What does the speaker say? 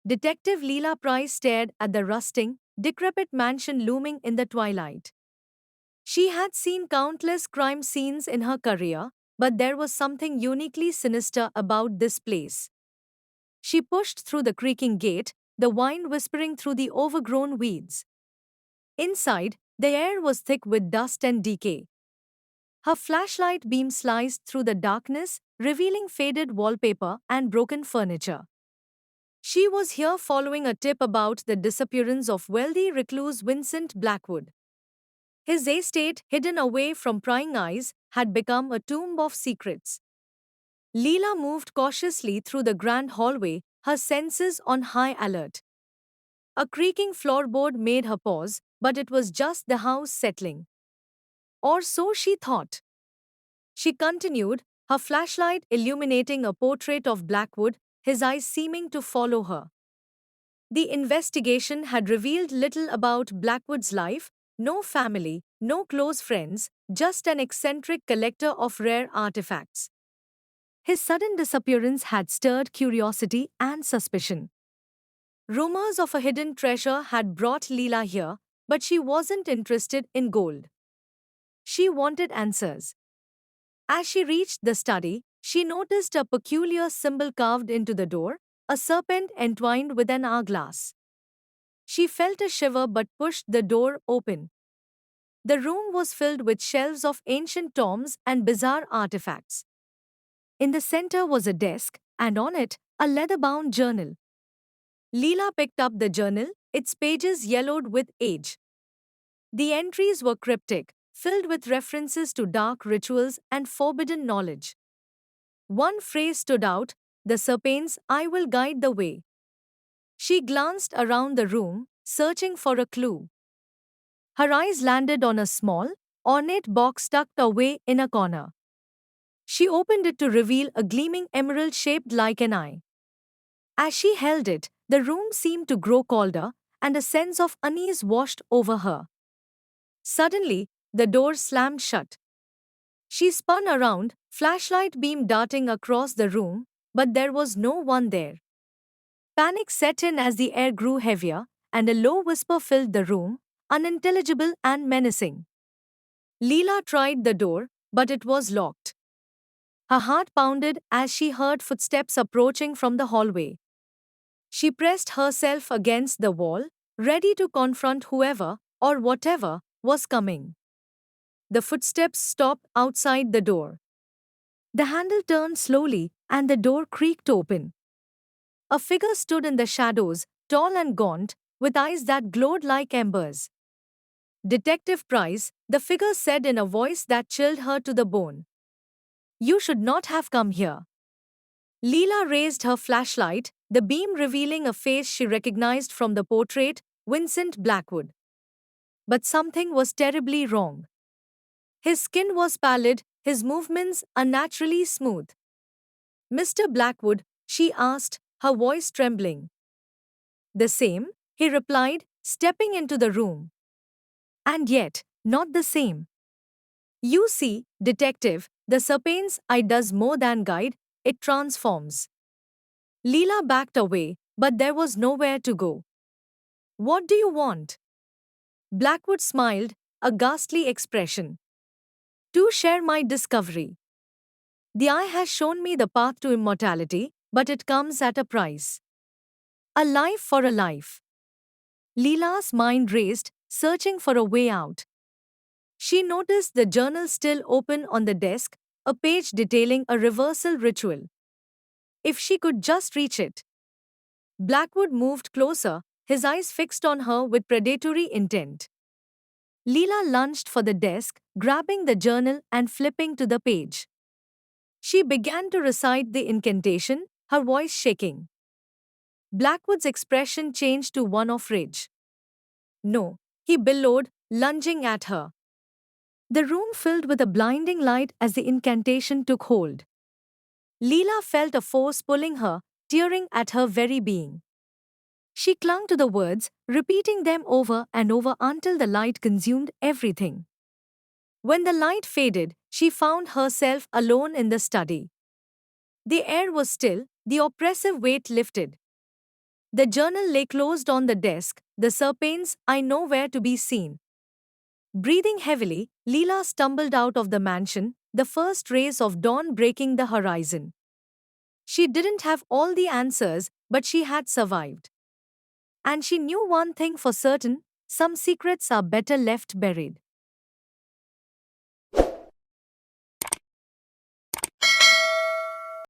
Detective Leela Price stared at the rusting, decrepit mansion looming in the twilight. She had seen countless crime scenes in her career, but there was something uniquely sinister about this place. She pushed through the creaking gate, the wind whispering through the overgrown weeds. Inside, the air was thick with dust and decay. Her flashlight beam sliced through the darkness, revealing faded wallpaper and broken furniture. She was here following a tip about the disappearance of wealthy recluse Vincent Blackwood. His estate, hidden away from prying eyes, had become a tomb of secrets. Leela moved cautiously through the grand hallway, her senses on high alert. A creaking floorboard made her pause, but it was just the house settling. Or so she thought. She continued, her flashlight illuminating a portrait of Blackwood, his eyes seeming to follow her. The investigation had revealed little about Blackwood's life, no family, no close friends, just an eccentric collector of rare artifacts. His sudden disappearance had stirred curiosity and suspicion. Rumors of a hidden treasure had brought Leela here, but she wasn't interested in gold. She wanted answers. As she reached the study, she noticed a peculiar symbol carved into the door, a serpent entwined with an hourglass. She felt a shiver but pushed the door open. The room was filled with shelves of ancient tomes and bizarre artifacts. In the center was a desk, and on it, a leather-bound journal. Leela picked up the journal, its pages yellowed with age. The entries were cryptic, filled with references to dark rituals and forbidden knowledge. One phrase stood out, the serpent's "I will guide the way." She glanced around the room, searching for a clue. Her eyes landed on a small, ornate box tucked away in a corner. She opened it to reveal a gleaming emerald shaped like an eye. As she held it, the room seemed to grow colder, and a sense of unease washed over her. Suddenly, the door slammed shut. She spun around, flashlight beam darting across the room, but there was no one there. Panic set in as the air grew heavier, and a low whisper filled the room, unintelligible and menacing. Leela tried the door, but it was locked. Her heart pounded as she heard footsteps approaching from the hallway. She pressed herself against the wall, ready to confront whoever, or whatever, was coming. The footsteps stopped outside the door. The handle turned slowly, and the door creaked open. A figure stood in the shadows, tall and gaunt, with eyes that glowed like embers. "Detective Price," the figure said in a voice that chilled her to the bone. "You should not have come here." Leela raised her flashlight, the beam revealing a face she recognized from the portrait, Vincent Blackwood. But something was terribly wrong. His skin was pallid, his movements unnaturally smooth. "Mr. Blackwood?" she asked, her voice trembling. "The same," he replied, stepping into the room. "And yet, not the same. You see, detective, the serpent's eye does more than guide, it transforms." Leela backed away, but there was nowhere to go. "What do you want?" Blackwood smiled, a ghastly expression. "To share my discovery. The eye has shown me the path to immortality, but it comes at a price. A life for a life." Leela's mind raced, searching for a way out. She noticed the journal still open on the desk, a page detailing a reversal ritual. If she could just reach it. Blackwood moved closer, his eyes fixed on her with predatory intent. Leela lunged for the desk, grabbing the journal and flipping to the page. She began to recite the incantation, her voice shaking. Blackwood's expression changed to one of rage. "No," he bellowed, lunging at her. The room filled with a blinding light as the incantation took hold. Leela felt a force pulling her, tearing at her very being. She clung to the words, repeating them over and over until the light consumed everything. When the light faded, she found herself alone in the study. The air was still, the oppressive weight lifted. The journal lay closed on the desk, the serpents I nowhere to be seen. Breathing heavily, Leela stumbled out of the mansion, the first rays of dawn breaking the horizon. She didn't have all the answers, but she had survived. And she knew one thing for certain: some secrets are better left buried.